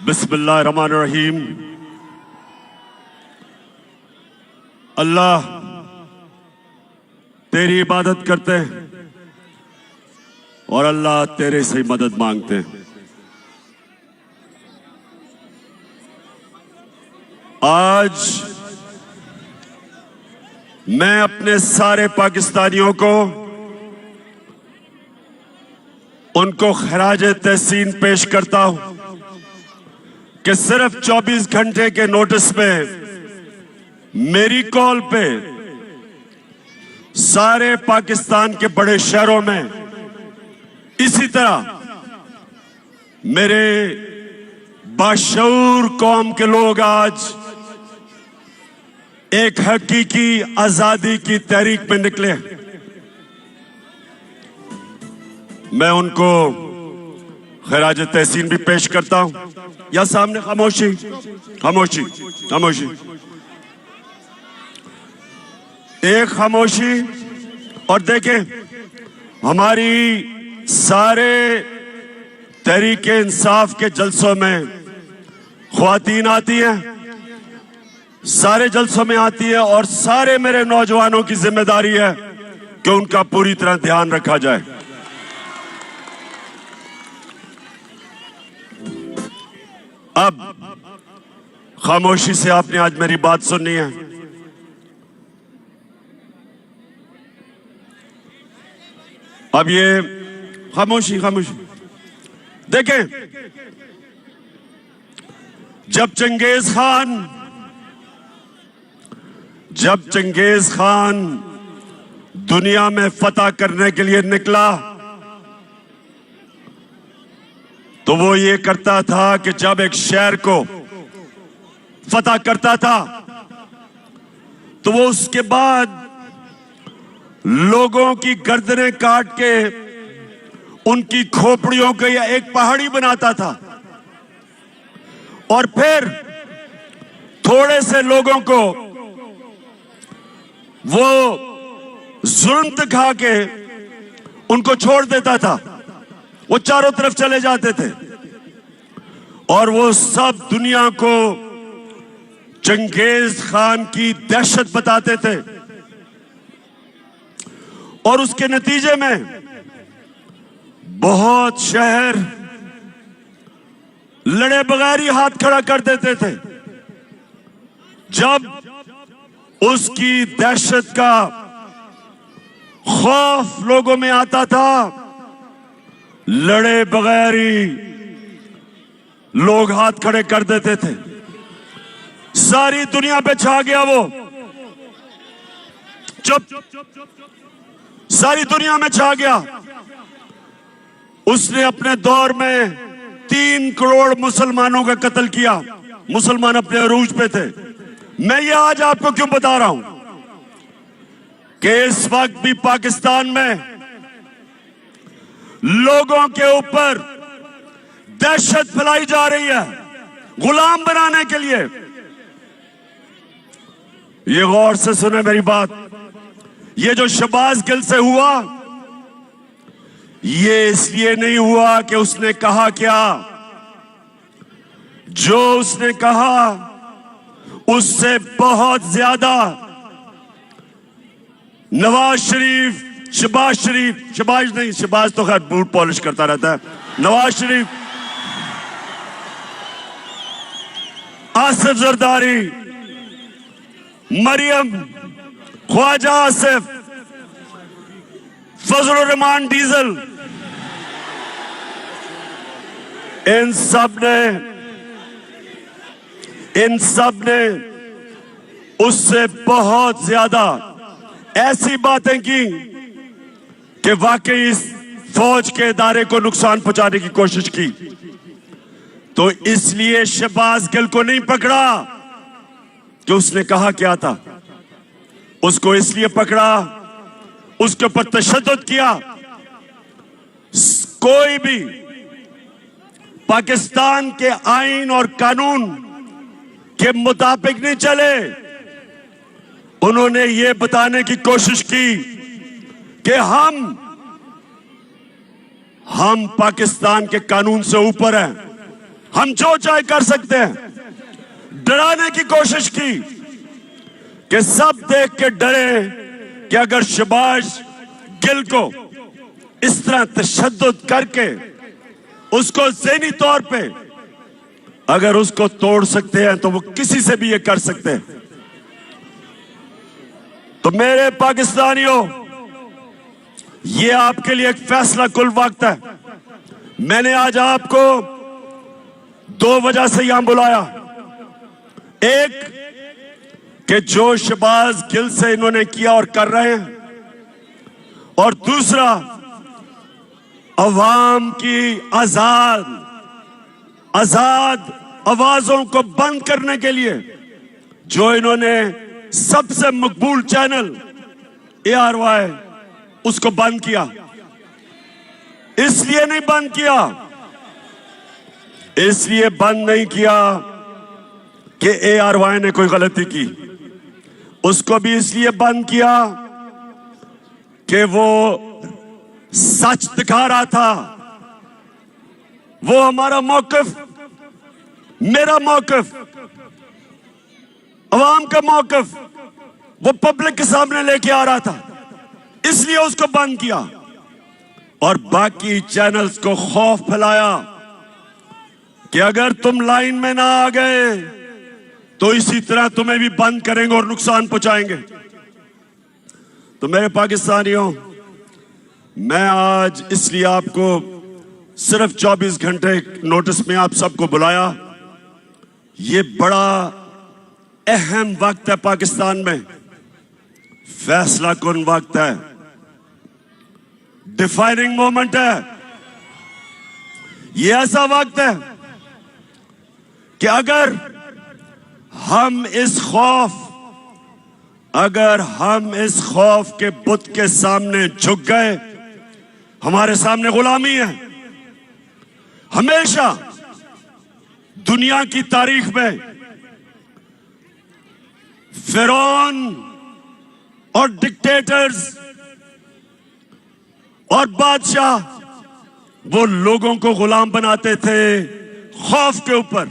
बिस्मिल्लाहिर्रहमानिर्रहीम। अल्लाह तेरी इबादत करते हैं और अल्लाह तेरे से मदद मांगते हैं। आज मैं अपने सारे पाकिस्तानियों को उनको खराज तहसीन पेश करता हूं कि सिर्फ 24 घंटे के नोटिस में मेरी कॉल पे सारे पाकिस्तान के बड़े शहरों में इसी तरह मेरे बाशऊर कौम के लोग आज एक हकीकी आजादी की तहरीक में निकले। मैं उनको खराज तहसीन भी पेश करता हूं। या सामने खामोशी खामोशी खामोशी, एक खामोशी। और देखें, हमारी सारे तहरीके इंसाफ के जलसों में ख्वातीन आती हैं, सारे जलसों में आती है और सारे मेरे नौजवानों की जिम्मेदारी है कि उनका पूरी तरह ध्यान रखा जाए। अब खामोशी से आपने आज मेरी बात सुननी है। अब ये खामोशी खामोशी। देखें, जब चंगेज खान दुनिया में फतह करने के लिए निकला तो वो ये करता था कि जब एक शहर को फतह करता था तो वो उसके बाद लोगों की गर्दनें काट के उनकी खोपड़ियों को या एक पहाड़ी बनाता था और फिर थोड़े से लोगों को वो जुल्म दिखा के उनको छोड़ देता था। वो चारों तरफ चले जाते थे और वो सब दुनिया को चंगेज खान की दहशत बताते थे और उसके नतीजे में बहुत शहर लड़े बगैर ही हाथ खड़ा कर देते थे। जब उसकी दहशत का खौफ लोगों में आता था, लड़े बगैर ही लोग हाथ खड़े कर देते थे। सारी दुनिया पे छा गया वो। चुप, सारी दुनिया में छा गया। उसने अपने दौर में 3 करोड़ मुसलमानों का कत्ल किया। मुसलमान अपने अरूज पे थे। मैं ये आज आपको क्यों बता रहा हूं कि इस वक्त भी पाकिस्तान में लोगों के ऊपर दहशत फैलाई जा रही है गुलाम बनाने के लिए। ये गौर से सुने मेरी बात। ये जो शहबाज गिल से हुआ, ये इसलिए नहीं हुआ कि उसने कहा क्या। जो उसने कहा उससे बहुत ज्यादा नवाज शरीफ, शहबाज तो खैर बूट पॉलिश करता रहता है। नवाज शरीफ, आसिफ जरदारी, मरियम, ख्वाजा आसिफ, फजल रहमान डीजल, इन सब ने उससे बहुत ज्यादा ऐसी बातें की कि वाकई इस फौज के इदारे को नुकसान पहुंचाने की कोशिश की। तो इसलिए शहबाज गिल को नहीं पकड़ा कि उसने कहा क्या था। उसको इसलिए पकड़ा, उसके ऊपर तशद्दुद किया। कोई भी पाकिस्तान के आईन और कानून के मुताबिक नहीं चले। उन्होंने ये बताने की कोशिश की कि हम पाकिस्तान के कानून से ऊपर हैं, हम जो चाहे कर सकते हैं। डराने की कोशिश की कि सब देख के डरे कि अगर शहबाज गिल को इस तरह तशद्दुद करके उसको ज़हनी तौर पे अगर उसको तोड़ सकते हैं तो वो किसी से भी ये कर सकते हैं। तो मेरे पाकिस्तानियों, ये आपके लिए एक फैसला कुल वक्त है। मैंने आज आपको दो वजह से यहां बुलाया। एक कि जो शहबाज गिल से इन्होंने किया और कर रहे हैं, और दूसरा अवाम की आजाद आवाजों को बंद करने के लिए जो इन्होंने सबसे मकबूल चैनल ARY उसको बंद किया। इसलिए नहीं बंद किया, इसलिए बंद नहीं किया कि ARY ने कोई गलती की, उसको भी इसलिए बंद किया कि वो सच दिखा रहा था। वो हमारा मौकिफ, मेरा मौकिफ, अवाम का मौकिफ वो पब्लिक के सामने लेके आ रहा था, इसलिए उसको बंद किया। और बाकी चैनल्स को खौफ फैलाया कि अगर तुम लाइन में ना आ गए तो इसी तरह तुम्हें भी बंद करेंगे और नुकसान पहुंचाएंगे। तो मेरे पाकिस्तानियों, मैं आज इसलिए आपको सिर्फ 24 घंटे नोटिस में आप सबको बुलाया। ये बड़ा अहम वक्त है पाकिस्तान में, फैसला कुन वक्त है, डिफाइनिंग मोमेंट है। ये ऐसा वक्त है कि अगर हम इस खौफ के बुत के सामने झुक गए, हमारे सामने गुलामी है। हमेशा दुनिया की तारीख में फिरौन और डिक्टेटर्स और बादशाह वो लोगों को गुलाम बनाते थे खौफ के ऊपर,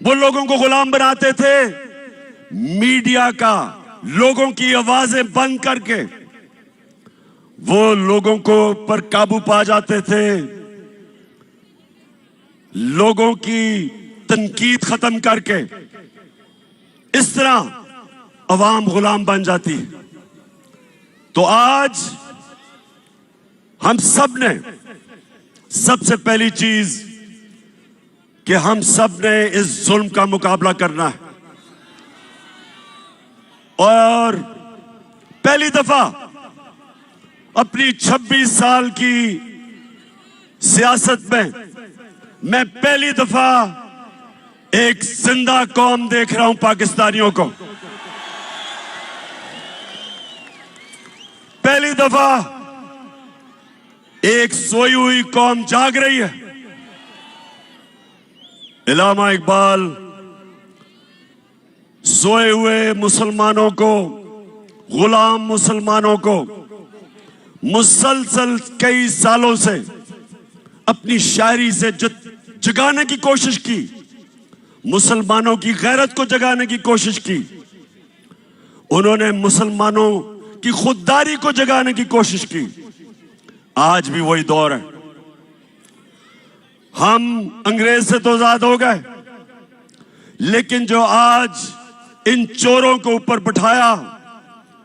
वो लोगों को गुलाम बनाते थे मीडिया का, लोगों की आवाजें बंद करके वो लोगों को पर काबू पा जाते थे, लोगों की तनकीद खत्म करके इस तरह अवाम गुलाम बन जाती। तो आज हम सब ने सबसे पहली चीज कि हम सब ने इस जुल्म का मुकाबला करना है। और पहली दफा अपनी 26 साल की सियासत में मैं पहली दफा एक जिंदा कौम देख रहा हूं पाकिस्तानियों को। पहली दफा एक सोई हुई कौम जाग रही है। इलामा इकबाल सोए हुए मुसलमानों को, गुलाम मुसलमानों को मुसलसल कई सालों से अपनी शायरी से जगाने की कोशिश की, मुसलमानों की गैरत को जगाने की कोशिश की। उन्होंने मुसलमानों की खुददारी को जगाने की कोशिश की। आज भी वही दौर है। हम अंग्रेज से तो आजाद हो गए, लेकिन जो आज इन चोरों को ऊपर बिठाया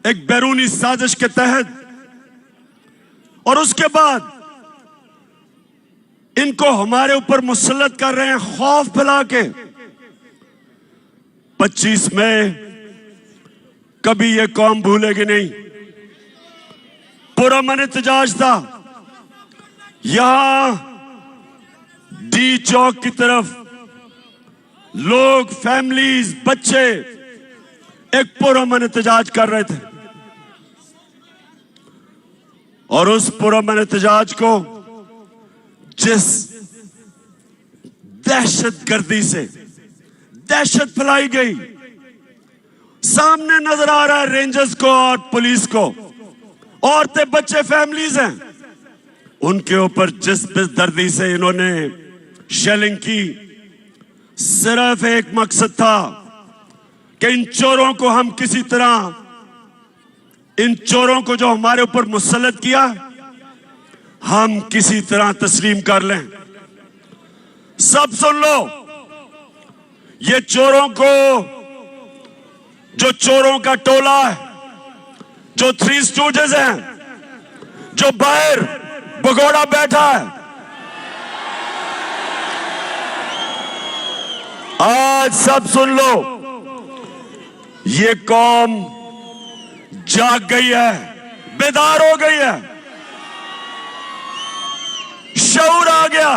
एक बैरूनी साजिश के तहत, और उसके बाद इनको हमारे ऊपर मुसल्लत कर रहे हैं खौफ फैला के। 25 मई कभी ये कौम भूलेगी नहीं। पुरअमन एहतजाज था, यहां डी चौक की तरफ लोग, फैमिलीज, बच्चे एक पुरअमन एहतजाज कर रहे थे, और उस पुरअमन एहतजाज को जिस दहशतगर्दी से दहशत फैलाई गई, सामने नजर आ रहा है रेंजर्स को और पुलिस को, औरतें, बच्चे, फैमिलीज हैं, उनके ऊपर जिस बेदर्दी से इन्होंने शेलिंग की, सिर्फ एक मकसद था कि इन चोरों को हम किसी तरह, इन चोरों को जो हमारे ऊपर मुसल्लत किया, हम किसी तरह तस्लीम कर लें। सब सुन लो, ये चोरों को, जो चोरों का टोला है, जो थ्री स्टूडेंट्स हैं, जो बाहर भगोड़ा बैठा है, आज सब सुन लो, ये कौम जाग गई है, बेदार हो गई है, शऊर आ गया।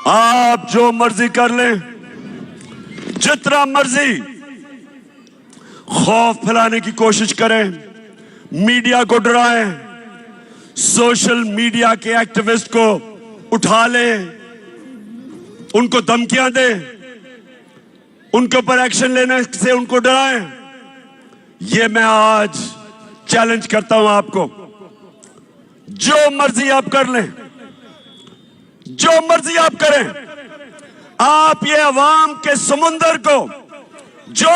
आप जो मर्जी कर लें, जितना मर्जी खौफ फैलाने की कोशिश करें, मीडिया को डराएं, सोशल मीडिया के एक्टिविस्ट को उठा लें, उनको धमकियां दें, उनके ऊपर एक्शन लेने से उनको डराएं। ये मैं आज चैलेंज करता हूं आपको, जो मर्जी आप कर लें, जो मर्जी आप करें, आप ये अवाम के समुंदर को जो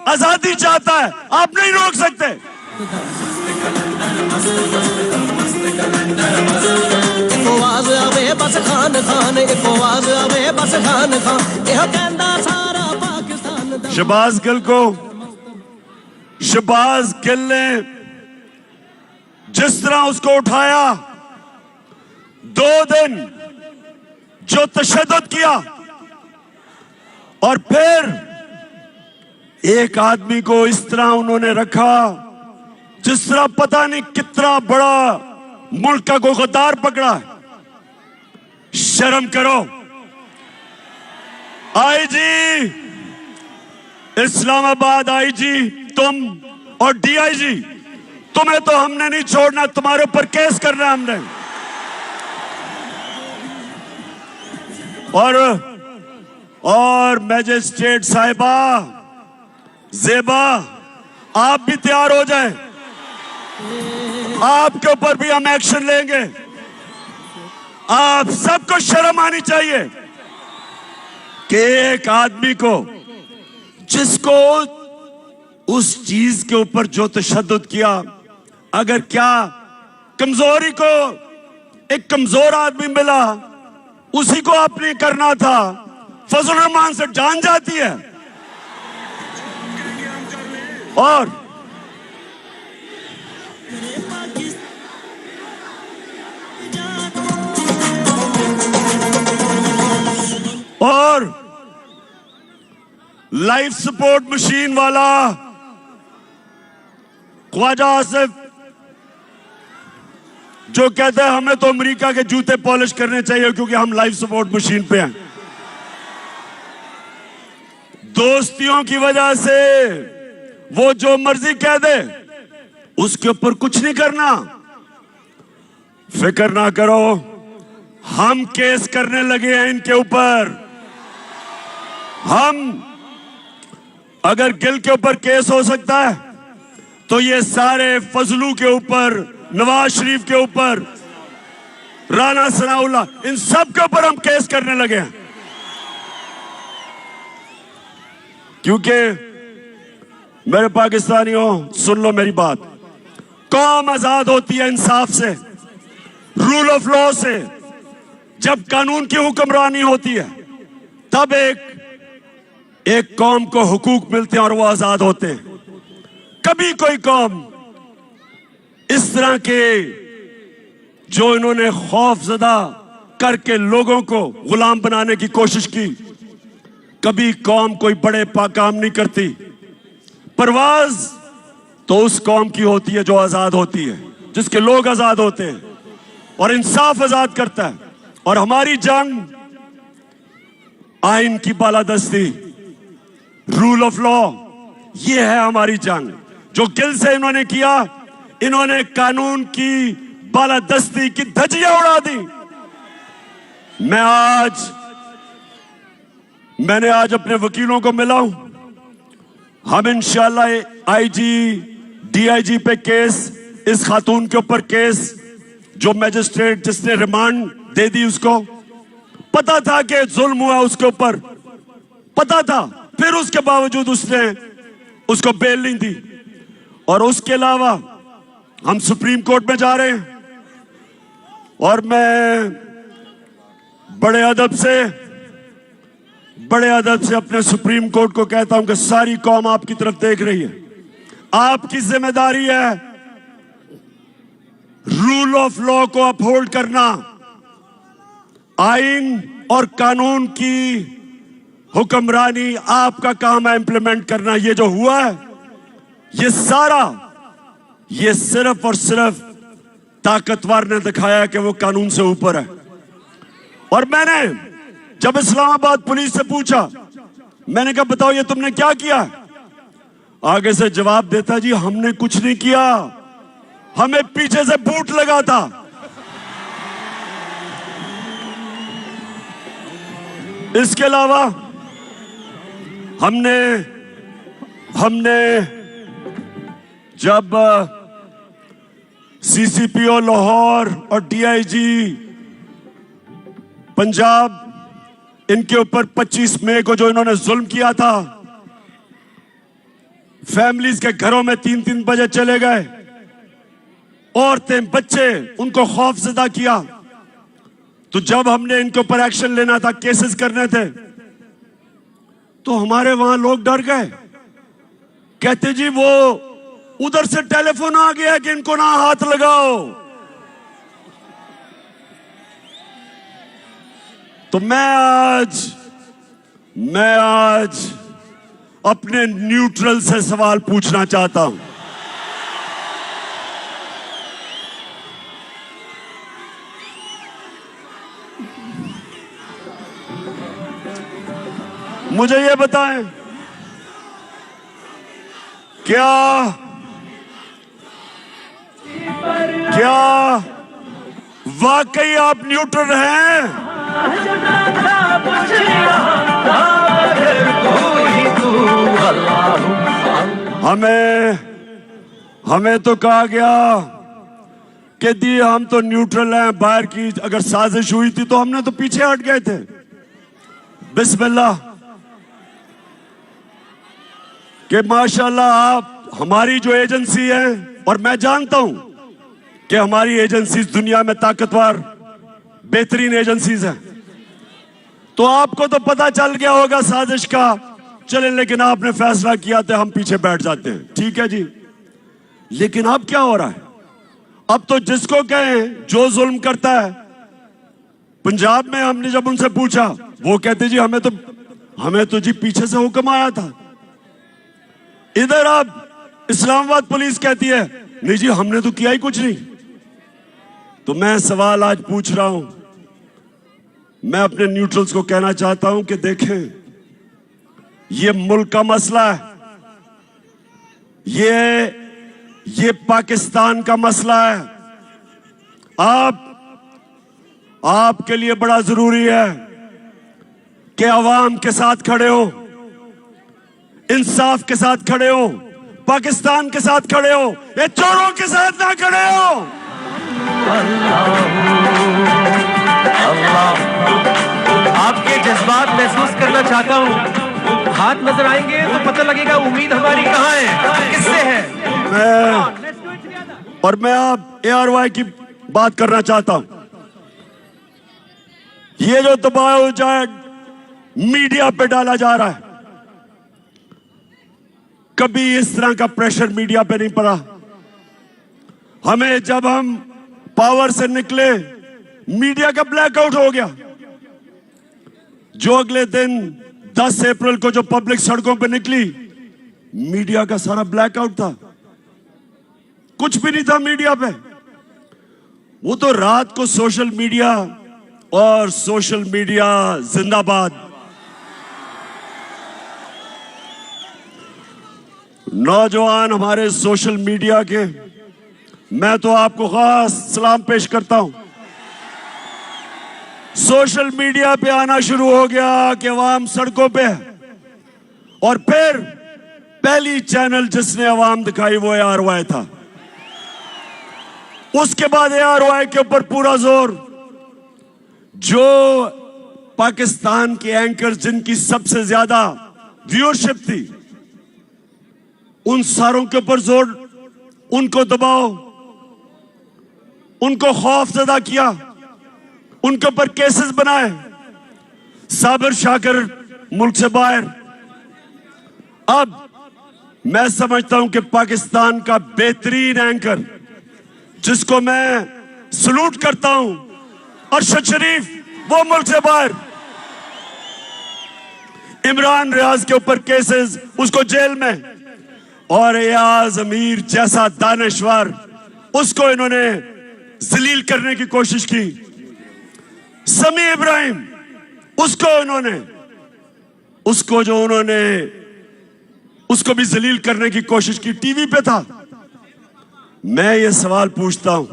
आजादी चाहता है, आप नहीं रोक सकते। शहबाज गिल को, शहबाज गिल ने जिस तरह उसको उठाया, 2 दिन जो तशद्दुद किया, और फिर एक आदमी को इस तरह उन्होंने रखा जिस तरह पता नहीं कितना बड़ा मुल्क का कोई गद्दार पकड़ा है। शर्म करो। आईजी इस्लामाबाद, आईजी तुम और डीआईजी, तुम्हें तो हमने नहीं छोड़ना, तुम्हारे ऊपर केस करना है हमने। और मैजिस्ट्रेट साहिबा ज़ेबा, आप भी तैयार हो जाएं, आपके ऊपर भी हम एक्शन लेंगे। आप सबको शर्म आनी चाहिए कि एक आदमी को, जिसको उस चीज के ऊपर जो तशद्दुद किया, अगर क्या कमजोरी को एक कमजोर आदमी मिला, उसी को आपने करना था। फजल रहमान से जान जाती है। और लाइफ सपोर्ट मशीन वाला ख्वाजा आसिफ, जो कहता है हमें तो अमेरिका के जूते पॉलिश करने चाहिए क्योंकि हम लाइफ सपोर्ट मशीन पे हैं। दोस्तियों की वजह से वो जो मर्जी कह दे, उसके ऊपर कुछ नहीं करना। फिक्र ना करो, हम केस करने लगे हैं इनके ऊपर। हम, अगर गिल के ऊपर केस हो सकता है तो ये सारे फजलू के ऊपर, नवाज शरीफ के ऊपर, राना सनाउल्लाह, इन सब के ऊपर हम केस करने लगे हैं। क्योंकि मेरे पाकिस्तानियों, सुन लो मेरी बात, कौम आजाद होती है इंसाफ से, रूल ऑफ लॉ से। जब कानून की हुक्मरानी होती है तब एक कौम को हुकूक मिलते हैं और वो आजाद होते हैं। कभी कोई कौम इस तरह के, जो इन्होंने खौफजदा करके लोगों को गुलाम बनाने की कोशिश की, कभी कौम कोई बड़े काम नहीं करती। परवाज तो उस कौम की होती है जो आजाद होती है, जिसके लोग आजाद होते हैं और इंसाफ आजाद करता है। और हमारी जंग आइन की बालादस्ती, रूल ऑफ लॉ, ये है हमारी जंग। जो गिल से इन्होंने किया, इन्होंने कानून की बालादस्ती की धज्जियां उड़ा दी। मैंने आज अपने वकीलों को मिला हूं। हम इंशाल्लाह आईजी, डीआईजी पे केस, इस खातून के ऊपर केस जो मैजिस्ट्रेट जिसने रिमांड दे दी उसको पता था कि जुल्म हुआ उसके ऊपर, पता था, फिर उसके बावजूद उसने उसको बेल नहीं दी। और उसके अलावा हम सुप्रीम कोर्ट में जा रहे हैं और मैं बड़े अदब से अपने सुप्रीम कोर्ट को कहता हूं कि सारी कौम आपकी तरफ देख रही है। आपकी जिम्मेदारी है रूल ऑफ लॉ को अपहोल्ड करना, आइन और कानून की हुक्मरानी आपका काम है इंप्लीमेंट करना। ये जो हुआ है ये सारा, ये सिर्फ और सिर्फ ताकतवर ने दिखाया कि वो कानून से ऊपर है। और मैंने जब इस्लामाबाद पुलिस से पूछा, मैंने कहा बताओ ये तुमने क्या किया, आगे से जवाब देता जी हमने कुछ नहीं किया, हमें पीछे से बूट लगा था। इसके अलावा हमने जब सीसीपीओ लाहौर और डीआईजी पंजाब इनके ऊपर 25 मई को जो इन्होंने जुल्म किया था, फैमिलीज के घरों में 3-3 बजे चले गए, औरतें बच्चे उनको खौफजदा किया, तो जब हमने इनके ऊपर एक्शन लेना था, केसेस करने थे, तो हमारे वहां लोग डर गए, कहते जी वो उधर से टेलीफोन आ गया कि इनको ना हाथ लगाओ। तो मैं आज अपने न्यूट्रल से सवाल पूछना चाहता हूं। मुझे ये बताएं, क्या वाकई आप न्यूट्रल हैं? हमें तो कहा गया कि दी हम तो न्यूट्रल हैं, बाहर की अगर साजिश हुई थी तो हमने तो पीछे हट गए थे। बिस्मिल्लाह कि माशाल्लाह आप हमारी जो एजेंसी है, और मैं जानता हूं कि हमारी एजेंसीज दुनिया में ताकतवर बेहतरीन एजेंसीज हैं, तो आपको तो पता चल गया होगा साजिश का, चले लेकिन आपने फैसला किया तो हम पीछे बैठ जाते हैं, ठीक है जी। लेकिन अब क्या हो रहा है? अब तो जिसको कहें जो जुल्म करता है, पंजाब में हमने जब उनसे पूछा वो कहते जी हमें तो जी पीछे से हुक्म आया था। इधर अब इस्लामाबाद पुलिस कहती है नहीं जी हमने तो किया ही कुछ नहीं। तो मैं सवाल आज पूछ रहा हूं, मैं अपने न्यूट्रल्स को कहना चाहता हूं कि देखें, ये मुल्क का मसला है, ये पाकिस्तान का मसला है। आपके लिए बड़ा जरूरी है कि अवाम के साथ खड़े हो, इंसाफ के साथ खड़े हो, पाकिस्तान के साथ खड़े हो, ये चोरों के साथ ना खड़े हो। आपके जज्बात महसूस करना चाहता हूं, हाथ नजर आएंगे तो पता लगेगा उम्मीद हमारी कहां है, किससे है। मैं आप ARY की बात करना चाहता हूं। ये जो दबाव मीडिया पे डाला जा रहा है, कभी इस तरह का प्रेशर मीडिया पे नहीं पड़ा। हमें जब हम पावर से निकले, मीडिया का ब्लैकआउट हो गया। जो अगले दिन 10 अप्रैल को जो पब्लिक सड़कों पे निकली, मीडिया का सारा ब्लैकआउट था, कुछ भी नहीं था मीडिया पे। वो तो रात को सोशल मीडिया और सोशल मीडिया जिंदाबाद। नौजवान हमारे सोशल मीडिया के, मैं तो आपको खास सलाम पेश करता हूं। सोशल मीडिया पे आना शुरू हो गया कि अवाम सड़कों पे है, और फिर पहली चैनल जिसने अवाम दिखाई वो ARY था। उसके बाद ARY के ऊपर पूरा जोर। जो पाकिस्तान के एंकर जिनकी सबसे ज्यादा व्यूअरशिप थी, उन सारों के ऊपर जोर, उनको दबाओ, उनको खौफ ज़दा किया, उनके ऊपर केसेस बनाए। साबिर शाकिर मुल्क से बाहर। अब मैं समझता हूं कि पाकिस्तान का बेहतरीन एंकर, जिसको मैं सलूट करता हूं, अरशद शरीफ, वो मुल्क से बाहर। इमरान रियाज के ऊपर केसेस, उसको जेल में। और एयाज अमीर जैसा दानश्वर, उसको इन्होंने जलील करने की कोशिश की। समी इब्राहिम, उसको भी जलील करने की कोशिश की, टीवी पे था। मैं ये सवाल पूछता हूं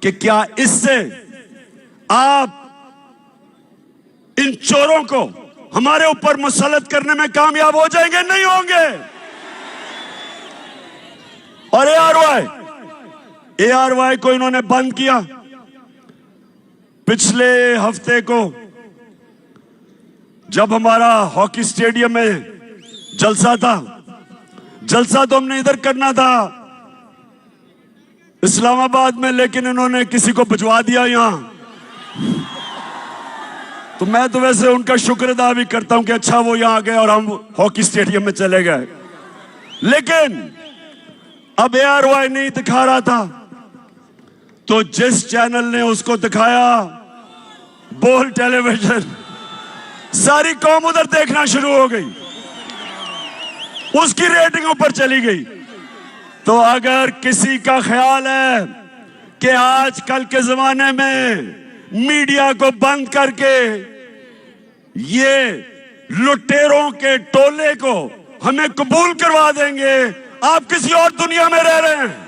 कि क्या इससे आप इन चोरों को हमारे ऊपर मुसल्लत करने में कामयाब हो जाएंगे? नहीं होंगे। और ARY को इन्होंने बंद किया। पिछले हफ्ते को जब हमारा हॉकी स्टेडियम में जलसा तो हमने इधर करना था, इस्लामाबाद में, लेकिन इन्होंने किसी को भिजवा दिया यहां। तो मैं तो वैसे उनका शुक्र अदा भी करता हूं कि अच्छा वो यहां आ गए और हम हॉकी स्टेडियम में चले गए। लेकिन अब ARY नहीं दिखा रहा था, तो जिस चैनल ने उसको दिखाया, बोल टेलीविजन, सारी कौम उधर देखना शुरू हो गई, उसकी रेटिंग ऊपर चली गई। तो अगर किसी का ख्याल है कि आजकल के जमाने में मीडिया को बंद करके ये लुटेरों के टोले को हमें कबूल करवा देंगे, आप किसी और दुनिया में रह रहे हैं।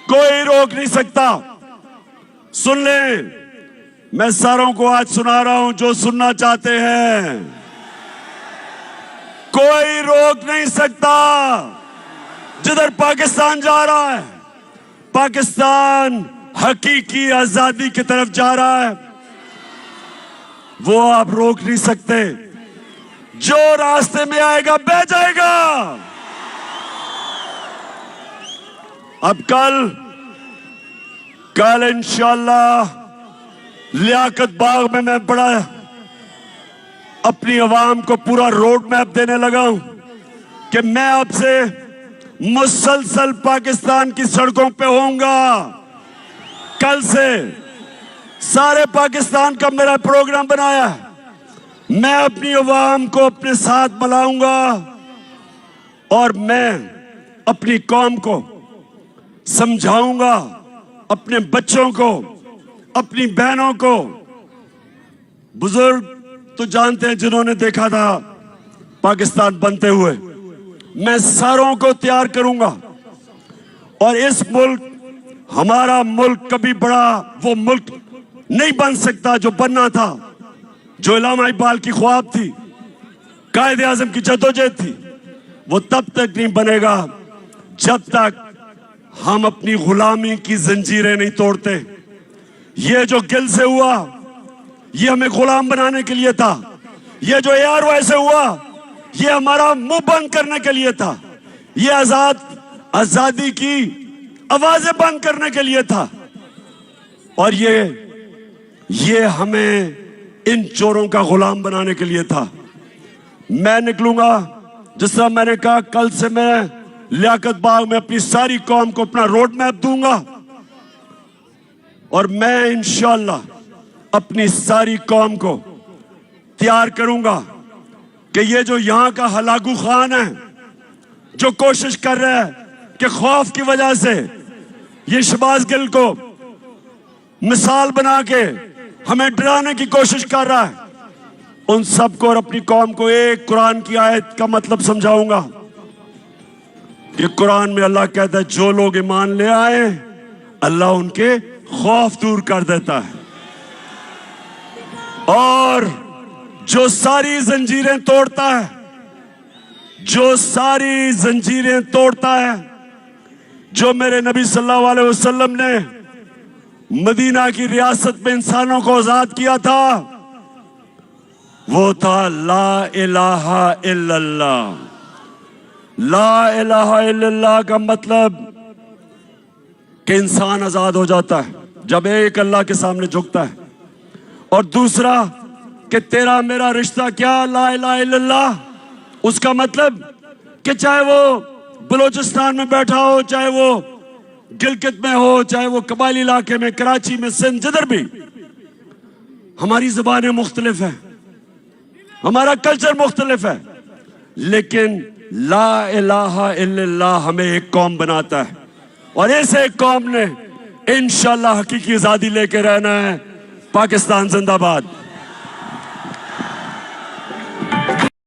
कोई रोक नहीं सकता। सुन ले, मैं सारों को आज सुना रहा हूं जो सुनना चाहते हैं। कोई रोक नहीं सकता। जिधर पाकिस्तान जा रहा है, पाकिस्तान हकीकी आजादी की तरफ जा रहा है, वो आप रोक नहीं सकते। जो रास्ते में आएगा बह जाएगा। अब कल इंशाल्लाह लियाकत बाग में मैं बड़ा अपनी आवाम को पूरा रोड मैप देने लगा हूं कि मैं अब से मुसलसल पाकिस्तान की सड़कों पे होऊंगा। कल से सारे पाकिस्तान का मेरा प्रोग्राम बनाया है। मैं अपनी आवाम को अपने साथ मिलाऊंगा और मैं अपनी कौम को समझाऊंगा, अपने बच्चों को, अपनी बहनों को। बुजुर्ग तो जानते हैं जिन्होंने देखा था पाकिस्तान बनते हुए। मैं सारों को तैयार करूंगा और इस मुल्क, हमारा मुल्क कभी बड़ा वो मुल्क नहीं बन सकता जो बनना था, जो इलामा इकबाल की ख्वाब थी, कायदे आजम की जद्दोजहद थी। वो तब तक नहीं बनेगा जब तक हम अपनी गुलामी की जंजीरें नहीं तोड़ते। ये जो गिल से हुआ, ये हमें गुलाम बनाने के लिए था। ये जो ARY से हुआ, ये हमारा मुंह बंद करने के लिए था। ये आजादी की आवाजें बंद करने के लिए था। और ये हमें इन चोरों का गुलाम बनाने के लिए था। मैं निकलूंगा, जिस तरह मैंने कहा, कल से मैं लियाकत बाग में अपनी सारी कौम को अपना रोड मैप दूंगा और मैं इंशाअल्लाह अपनी सारी कौम को तैयार करूंगा कि ये जो यहां का हलाकू खान है, जो कोशिश कर रहा है कि खौफ की वजह से ये शहबाज गिल को मिसाल बना के हमें डराने की कोशिश कर रहा है, उन सबको और अपनी कौम को एक कुरान की आयत का मतलब समझाऊंगा कि कुरान में अल्लाह कहता है जो लोग ईमान ले आए अल्लाह उनके खौफ दूर कर देता है, और जो सारी जंजीरें तोड़ता है, जो सारी जंजीरें तोड़ता है, जो मेरे नबी सल्लल्लाहु अलैहि वसल्लम ने मदीना की रियासत में इंसानों को आजाद किया था, वो था ला इलाहा इल्लल्लाह। ला इलाहा इल्लल्लाह का मतलब कि इंसान आजाद हो जाता है जब एक अल्लाह के सामने झुकता है। और दूसरा कि तेरा मेरा रिश्ता क्या, ला इलाहा इल्लल्लाह, उसका मतलब कि चाहे वो बलूचिस्तान में बैठा हो, चाहे वो गिलगित में हो, चाहे वो कबायली इलाके में, कराची में, सिंध, जिधर भी, हमारी जुबानें मुख्तलिफ हैं, हमारा कल्चर मुख्तलिफ है, लेकिन ला इलाहा इल्लल्लाह हमें एक कौम बनाता है। और इस एक कौम ने इंशाअल्लाह हकीकी आजादी लेके रहना है। पाकिस्तान जिंदाबाद।